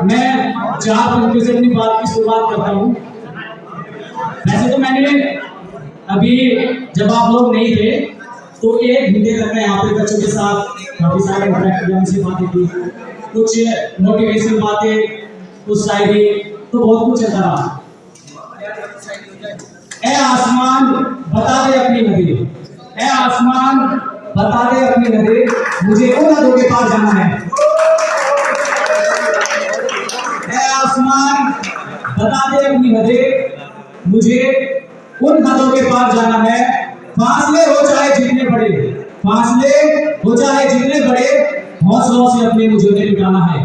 मैं 4 पंक्तियों से अपनी बात की शुरुआत करता हूँ। वैसे तो मैंने अभी जब आप लोग नहीं थे तो 1 घंटे तक मैं यहाँ पे बच्चों के साथ काफी सारे इंटरेक्ट किया, उनसे बातें की, कुछ मोटिवेशनल बातें, कुछ शायरी, तो बहुत कुछ चलता रहा। ए आसमान बता दे अपनी नदी, ए आसमान बता दे अपनी नदी, मुझे उन नदियों के पास जाना है। ए आसमान बता दे अपनी नदी, मुझे उन नदियों के पास जाना है। फासले हो चाहे जितने बड़े, फासले हो चाहे जितने बड़े, हौसलों से अपने मुझे मिटाना है।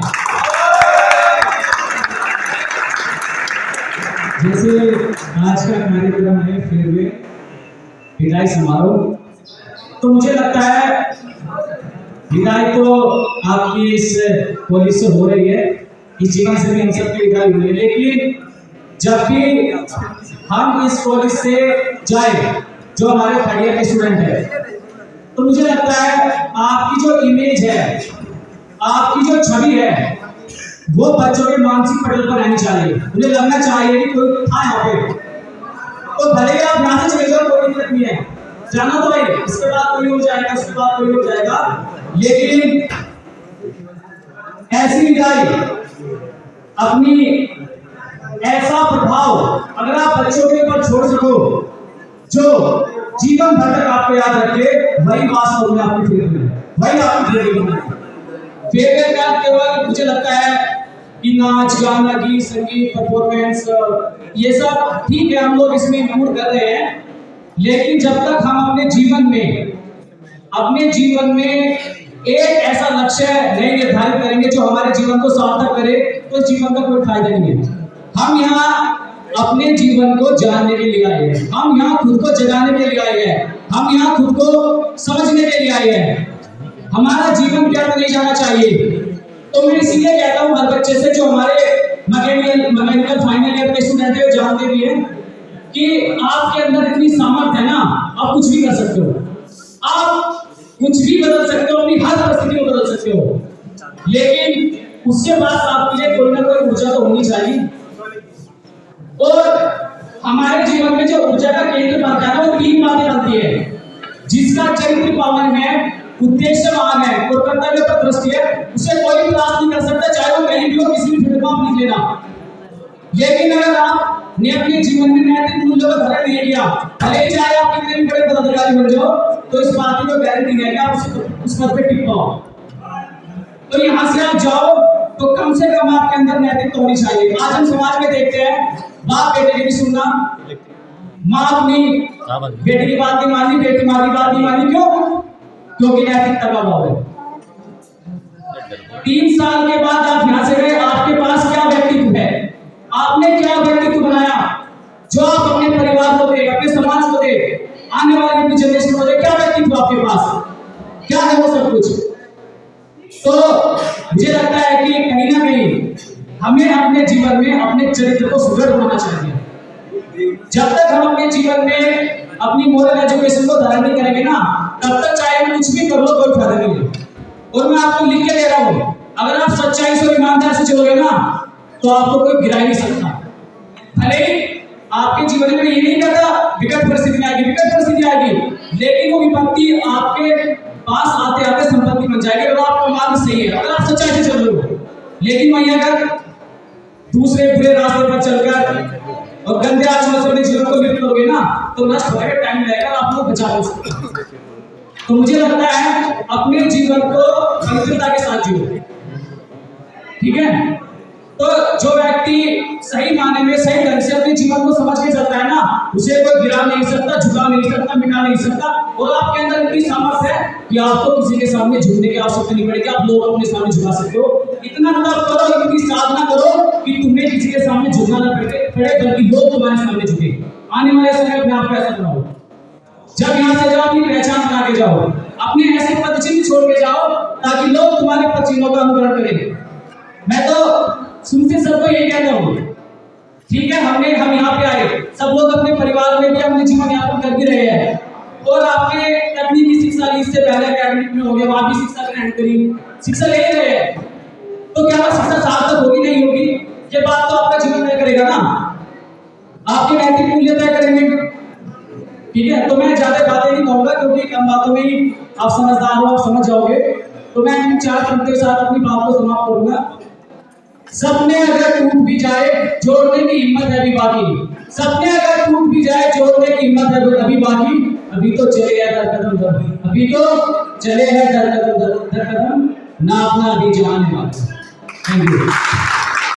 जैसे आज का कार्यक्रम है फेयरवेल विदाई समारोह, तो मुझे लगता है विदाई तो आपकी इस कॉलेज से हो रही है, इस जीवन से भी हम सबकी विदाई हुई है, लेकिन जब भी हम इस कॉलेज से जाए, जो हमारे थर्ड ईयर के स्टूडेंट है, तो मुझे लगता है आपकी जो इमेज है, आपकी जो छवि है, वो बच्चों के मानसिक पटल पर रहनी चाहिए। मुझे लगना चाहिए कि कोई था यहाँ पे, तो भले ही आप यहाँ से चले जाओ, कोई दिक्कत नहीं है, जाना तो भाई, इसके बाद कोई हो जाएगा, उसके बाद कोई हो जाएगा, लेकिन ऐसी विदाई, अपनी ऐसा प्रभाव अगर आप बच्चों के ऊपर छोड़ सको जो जीवन भर तक आपको याद रखे, वही वास्तव में आपकी फेवरेट है, वही आपकी फेवरेट है। फेवरेट का केवल मुझे लगता है कि नाच गाना, गीत संगीत, परफॉर्मेंस, ये सब ठीक है, हम लोग इसमें इंक्लूड कर रहे हैं, लेकिन जब तक हम अपने जीवन में एक ऐसा लक्ष्य नहीं निर्धारित करेंगे जो हमारे जीवन को सार्थक करे, तो इस जीवन का कोई फायदा नहीं है। हम यहाँ अपने जीवन को जानने के लिए आए हैं, हम यहाँ खुद को जगाने के लिए आए हैं, हम यहाँ खुद को समझने के लिए आए हैं। हमारा जीवन व्यर्थ नहीं जाना चाहिए। तो मैं इसीलिए कहता हूँ हर बच्चे से, जो हमारे मैकेनिकल फाइनल ईयर के स्टूडेंट है, जानते भी हैं कि आपके अंदर इतनी सामर्थ्य है ना, आप कुछ भी कर सकते हो, आप कुछ भी बदल सकते हो, अपनी हर परिस्थिति को बदल सकते हो, लेकिन उसके बाद आपके लिए कोई ना कोई ऊर्जा तो होनी चाहिए। और हमारे जीवन में जो ऊर्जा का केंद्र बनता है, वो 3 बातें बनती है। जिसका चरित्र पावन है, उद्देश्यवान है और कर्तव्य पर दृष्टि है, उसे कोई भी रास नहीं कर सकता, चाहे वो कहीं भी हो, किसी भी फील्ड में आप लिख लेना। लेकिन अगर आपने अपने जीवन में नैतिक मूल्यों का धारण नहीं किया, भले चाहे आप कितने भी बड़े पदाधिकारी बन जाओ, तो इस बात की कोई गारंटी नहीं है कि आप उस पद पे टिक पाओ। तो यहाँ से आप जाओ तो कम से कम आपके अंदर नैतिकता होनी चाहिए। आज हम समाज में देखते हैं, बाप बेटे की भी सुनना, माँ अपनी बेटे की बात नहीं मानी, बेटी माँ की बात नहीं मानी, क्यों? क्योंकि नैतिकता का अभाव है। 3 साल के बाद आप यहाँ से गए, आपके पास क्या व्यक्तित्व है, आपने क्या व्यक्तित्व बनाया जो आप अपने परिवार को दे, अपने समाज को दे, आने वाली अपनी जनरेशन को दे? क्या व्यक्तित्व आपके पास, क्या है वो सब कुछ? तो मुझे लगता है कि कहीं ना कहीं हमें अपने जीवन में अपने चरित्र को सुदृढ़ बनाना चाहिए। जब तक हम अपने जीवन में अपनी मोरल एजुकेशन को धारण नहीं करेंगे ना, तब तक चाहे हम कुछ भी कर लो, कोई फायदा नहीं है। और मैं आपको लिख के दे रहा हूँ, अगर आप सच्चाई से ईमानदार से चलोगे ना, तो आपको कोई गिरा ही नहीं सकता। भले ही आपके जीवन में ये नहीं कहता विकट परिस्थिति आएगी, विकट परिस्थिति आएगी, लेकिन वो विपत्ति आपके पास आते आते संपत्ति बन जाएगी, अगर आपका मार्ग सही है, अगर आप सच्चाई से चल रहे हो। लेकिन वही अगर दूसरे बुरे रास्ते पर चलकर और गंदे आचरण से अपने जीवन को लिप्त करोगे ना, तो नष्ट होने का टाइम लगेगा, आप लोग बचा नहीं सकते। तो मुझे लगता है अपने जीवन को पवित्रता के साथ जियो, ठीक है? तो जो व्यक्ति सही मायने में सही ढंग से अपने जीवन को समझ के चलता है ना, उसे कोई गिरा नहीं सकता, झुका नहीं सकता, मिटा नहीं सकता। और आपके अंदर इतनी सामर्थ्य है कि आपको किसी के सामने झुकने की आवश्यकता नहीं पड़ेगी, आप लोग अपने सामने झुका सकते हो। इतना तब करो, इतनी साधना करो कि तुम्हें किसी के सामने झुकना ना पड़े, बल्कि लोग तुम्हारे सामने झुके। आने वाले समय में आप ऐसा बनाओ, जब यहाँ से जाओ अपनी पहचान बना के जाओ, अपने ऐसे पद चिन्ह छोड़ के जाओ ताकि लोग तुम्हारे पद चिन्हों का अनुकरण करें। मैं तो सुनते सबको यही कहता हूँ, ठीक है, हम यहाँ पे आए, सब लोग अपने परिवार में भी अपने जीवन यापन कर भी रहे हैं, और आपके तकनीकी शिक्षा ली, इससे पहले एकेडमिक में हो गया, वहां भी शिक्षा ग्रहण करी, शिक्षा ले रहे हैं, तो क्या वह शिक्षा सार्थक होगी, नहीं होगी? ये बात तो आपका जीवन तय करेगा ना, आपके नैतिक मूल्य तय करेंगे। ठीक है, तो मैं ज्यादा बातें नहीं कहूंगा क्योंकि कम बातों में ही आप समझदार हो, आप समझ जाओगे। तो मैं इन 4 पंक्तियों के साथ अपनी बात को समाप्त करूंगा। सपने अगर टूट भी जाए, जोड़ने की हिम्मत है अभी बाकी। सपने अगर टूट भी जाए, जोड़ने की हिम्मत है अभी बाकी। अभी तो चले हैं दर कदम दर, अभी तो चले हैं दर कदम दर कदम, ना अपना अभी जवान है। Thank you.